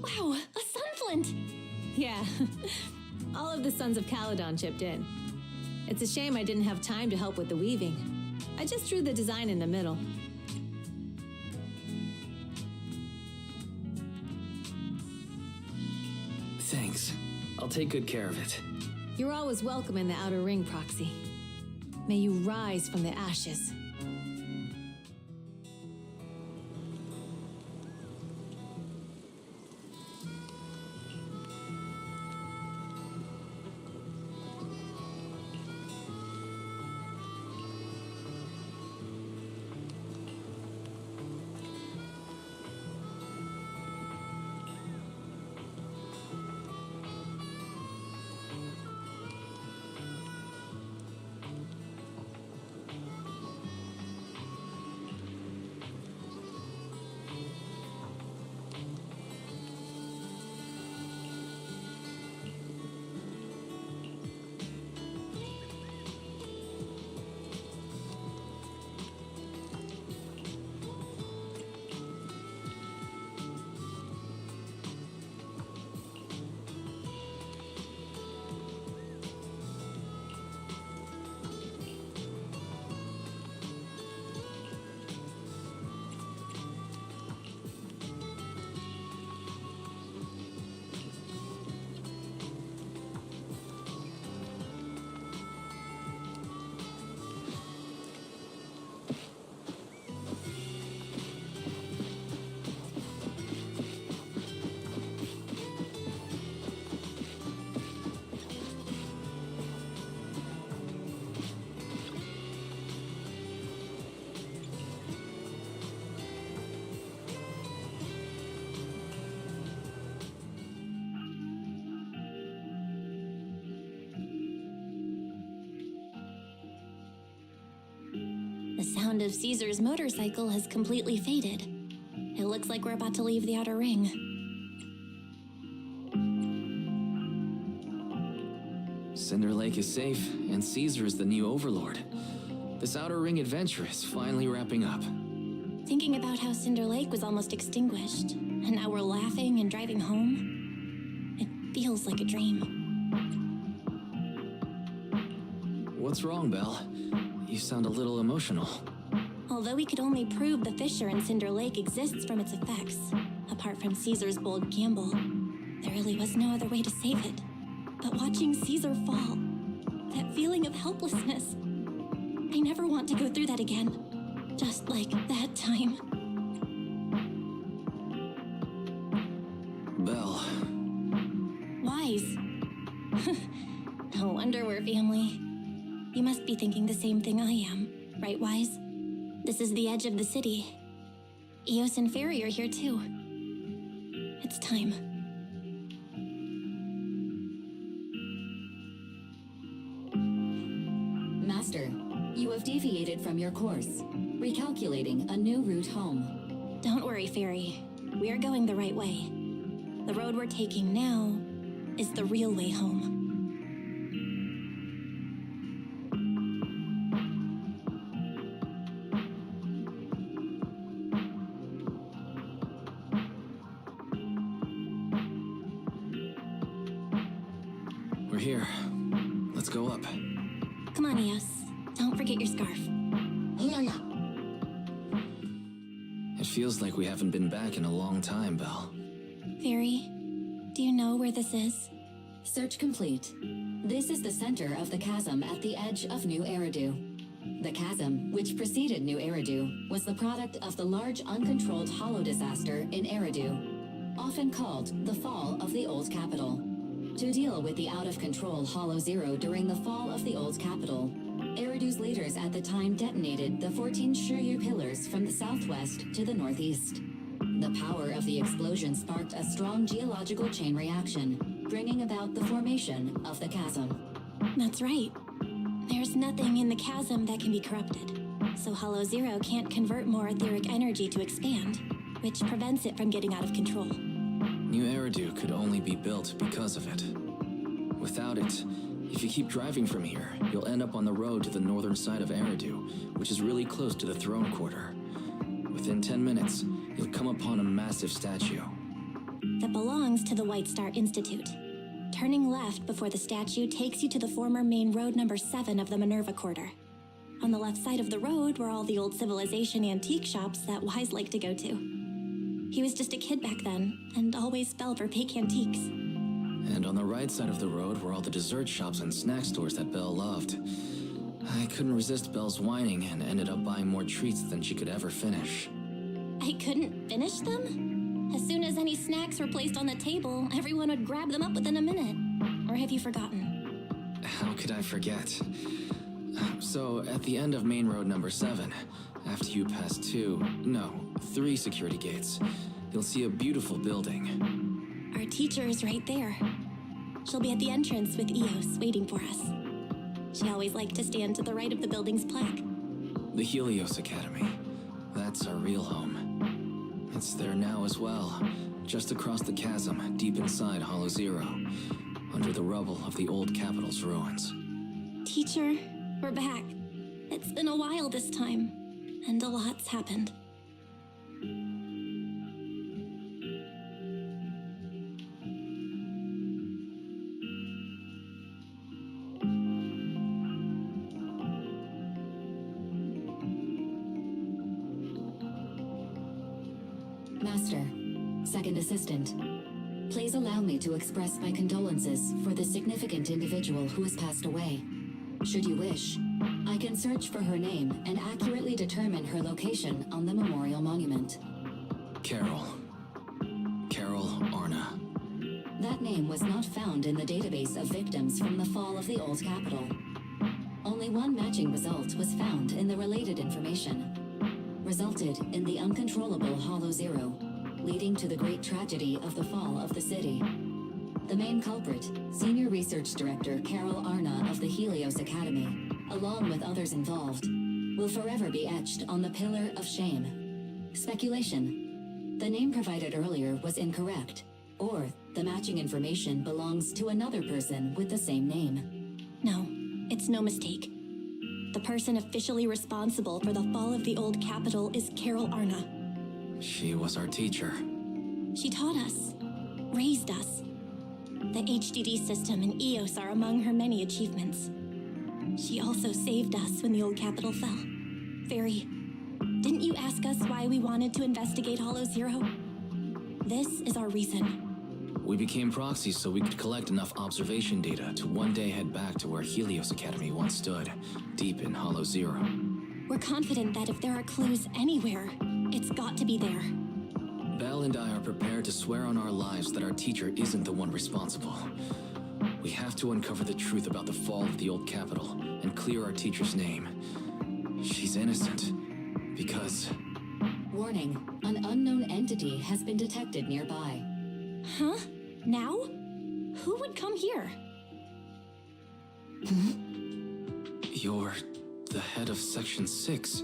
Wow, a sunflint! Yeah, all of the Sons of Caledon chipped in. It's a shame I didn't have time to help with the weaving. I just drew the design in the middle. Thanks. I'll take good care of it. You're always welcome in the outer ring, Proxy. May you rise from the ashes. The sound of Caesar's motorcycle has completely faded. It looks like we're about to leave the outer ring. Cinder Lake is safe, and Caesar is the new overlord. This outer ring adventure is finally wrapping up. Thinking about how Cinder Lake was almost extinguished, and now we're laughing and driving home, it feels like a dream. What's wrong, Belle? You sound a little emotional. Although we could only prove the fissure in Cinder Lake exists from its effects, apart from Caesar's bold gamble, there really was no other way to save it. But watching Caesar fall, that feeling of helplessness, I never want to go through that again. Just like that time. Belle. Wise. No wonder we're family. You must be thinking the same thing I am, right, Wise? This is the edge of the city. Eos and Fairy are here too. It's time. Master, you have deviated from your course, recalculating a new route home. Don't worry, Fairy. We are going the right way. The road we're taking now is the real way home. We're here. Let's go up. Come on, Eos. Don't forget your scarf. It feels like we haven't been back in a long time, Belle. Fairy, do you know where this is? Search complete. This is the center of the chasm at the edge of New Eridu. The chasm, which preceded New Eridu, was the product of the large uncontrolled hollow disaster in Eridu, often called the fall of the Old Capital. To deal with the out-of-control Hollow Zero during the fall of the Old Capital, Eridu's leaders at the time detonated the 14 Shiryu pillars from the southwest to the northeast. The power of the explosion sparked a strong geological chain reaction, bringing about the formation of the chasm. That's right. There's nothing in the chasm that can be corrupted, so Hollow Zero can't convert more etheric energy to expand, which prevents it from getting out of control. New Eridu could only be built because of it. Without it, if you keep driving from here, you'll end up on the road to the northern side of Eridu, which is really close to the throne quarter. Within 10 minutes, you'll come upon a massive statue. That belongs to the White Star Institute. Turning left before the statue takes you to the former main road number 7 of the Minerva Quarter. On the left side of the road were all the old civilization antique shops that Wise liked to go to. He was just a kid back then, and always fell for fake antiques. And on the right side of the road were all the dessert shops and snack stores that Belle loved. I couldn't resist Belle's whining and ended up buying more treats than she could ever finish. I couldn't finish them? As soon as any snacks were placed on the table, everyone would grab them up within a minute. Or have you forgotten? How could I forget? So, at the end of main road number 7, after you pass 3 security gates, you'll see a beautiful building. Our teacher is right there. She'll be at the entrance with Eos waiting for us. She always liked to stand to the right of the building's plaque. The Helios Academy. That's our real home. It's there now as well, just across the chasm, deep inside Hollow Zero, under the rubble of the old capital's ruins. Teacher, we're back. It's been a while this time, and a lot's happened. Master, Second Assistant, please allow me to express my condolences for the significant individual who has passed away. Should you wish, I can search for her name and accurately determine her location on the memorial monument. Carol Arna. That name was not found in the database of victims from the fall of the old capital. Only one matching result was found in the related information. Resulted in the uncontrollable Hollow Zero, leading to the great tragedy of the fall of the city. The main culprit, Senior Research Director Carol Arna of the Helios Academy, along with others involved, will forever be etched on the Pillar of Shame. Speculation. The name provided earlier was incorrect, or the matching information belongs to another person with the same name. No, it's no mistake. The person officially responsible for the fall of the old capital is Carol Arna. She was our teacher. She taught us, raised us. The HDD system and EOS are among her many achievements. She also saved us when the old capital fell. Fairy, didn't you ask us why we wanted to investigate Hollow Zero? This is our reason. We became proxies so we could collect enough observation data to one day head back to where Helios Academy once stood, deep in Hollow Zero. We're confident that if there are clues anywhere, it's got to be there. Belle and I are prepared to swear on our lives that our teacher isn't the one responsible. We have to uncover the truth about the fall of the old capital and clear our teacher's name. She's innocent, because... Warning, an unknown entity has been detected nearby. Huh? Now? Who would come here? You're the head of Section 6,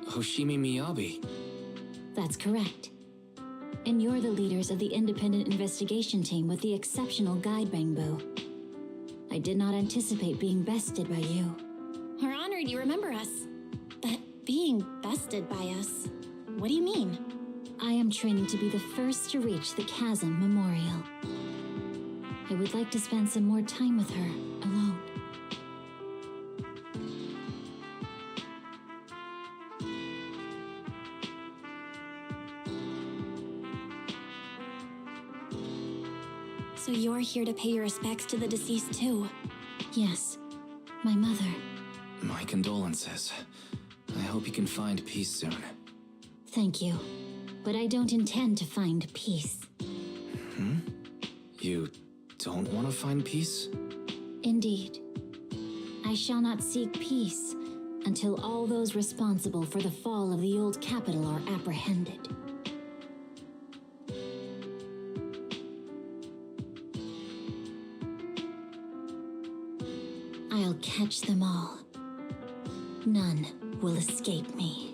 Hoshimi Miyabi. That's correct. And you're the leaders of the independent investigation team with the exceptional guide Bangbu. I did not anticipate being bested by you. We're honored you remember us. But being bested by us, what do you mean? I am training to be the first to reach the Chasm Memorial. I would like to spend some more time with her, alone. So you're here to pay your respects to the deceased too? Yes, my mother. My condolences. I hope you can find peace soon. Thank you. But I don't intend to find peace. You don't want to find peace? Indeed. I shall not seek peace until all those responsible for the fall of the old capital are apprehended. I'll catch them all. None will escape me.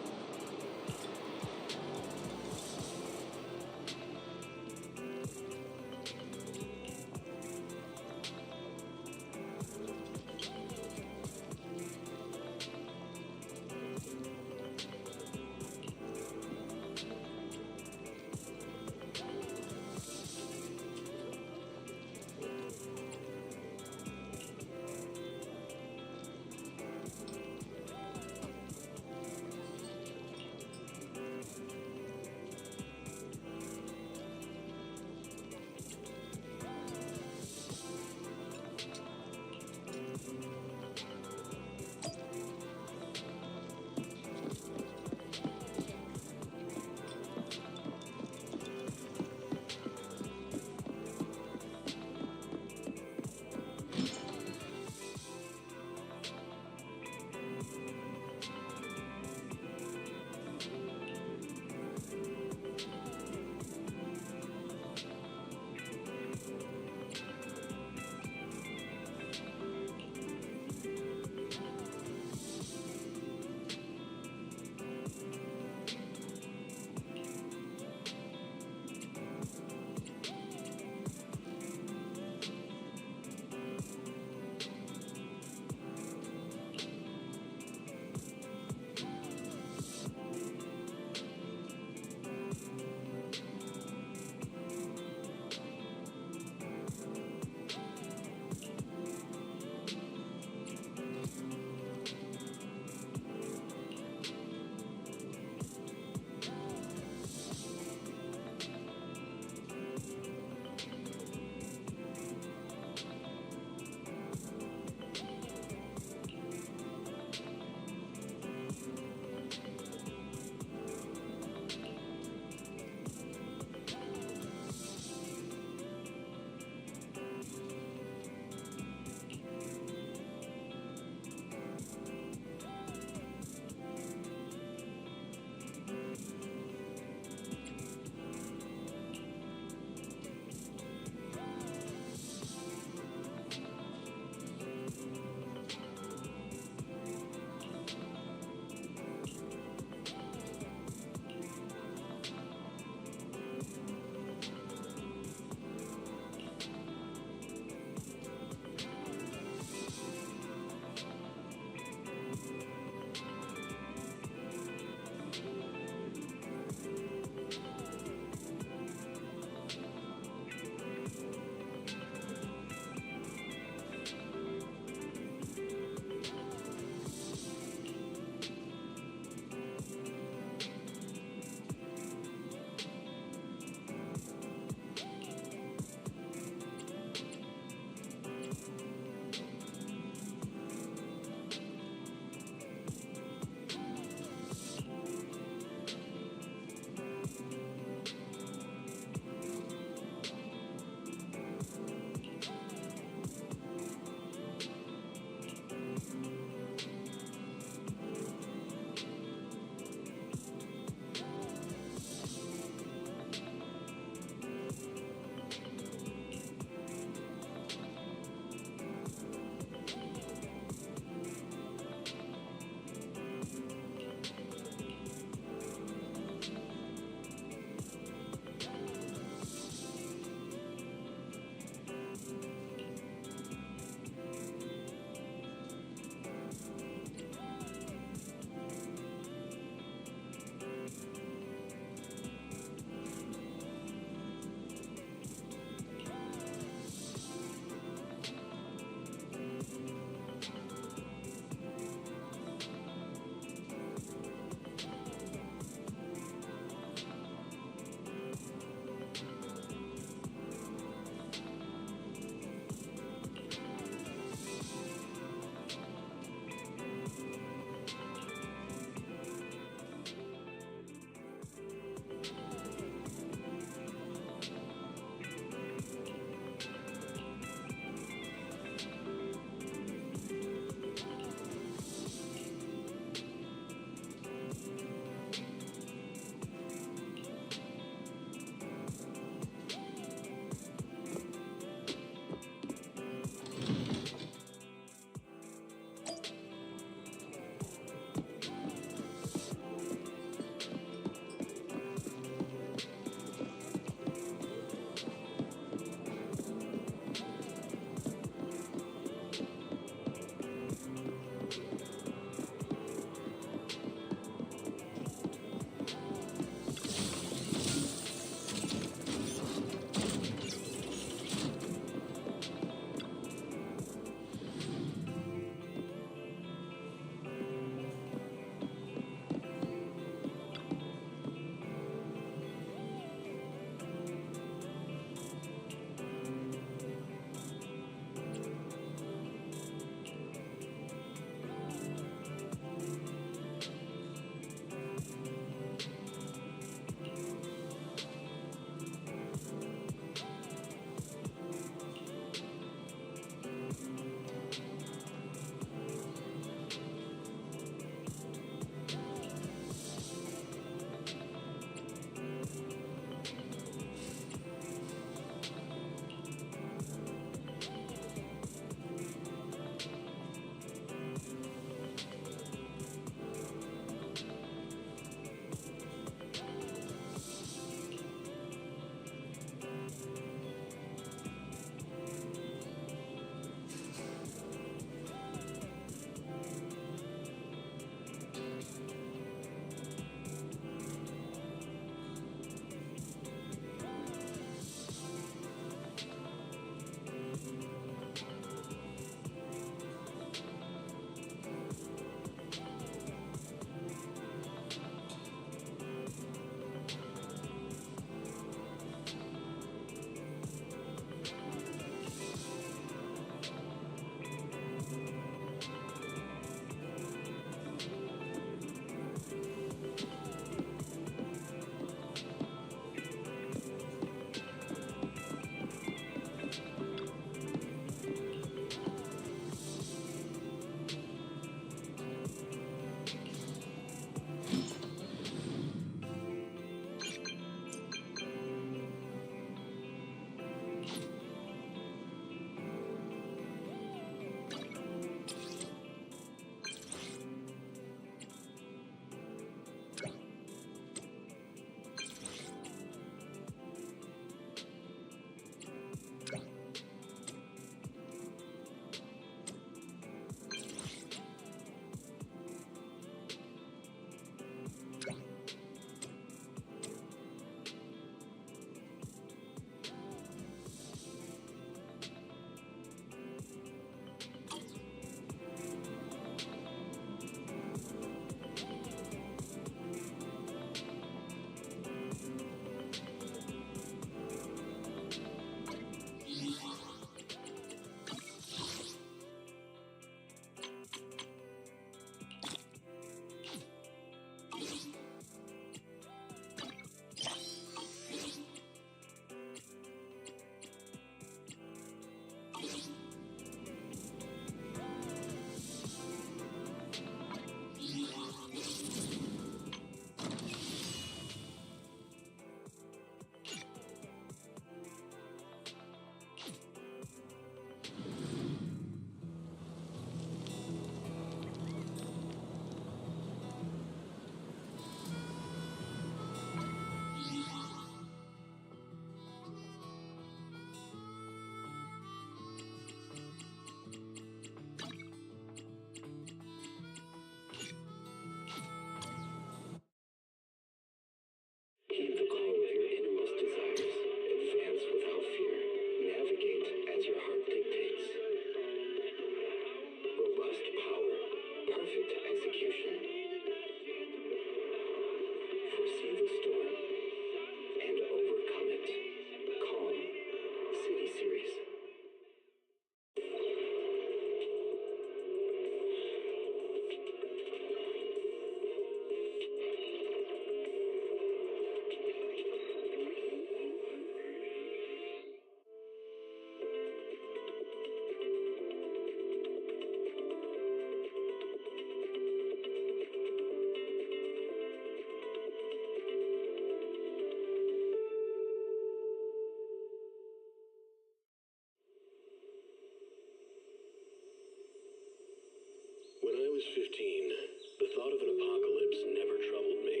was 15, the thought of an apocalypse never troubled me.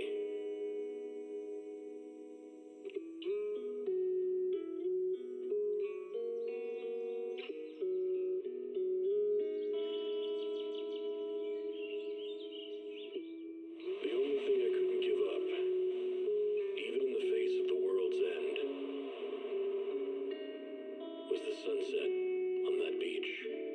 The only thing I couldn't give up, even in the face of the world's end, was the sunset on that beach.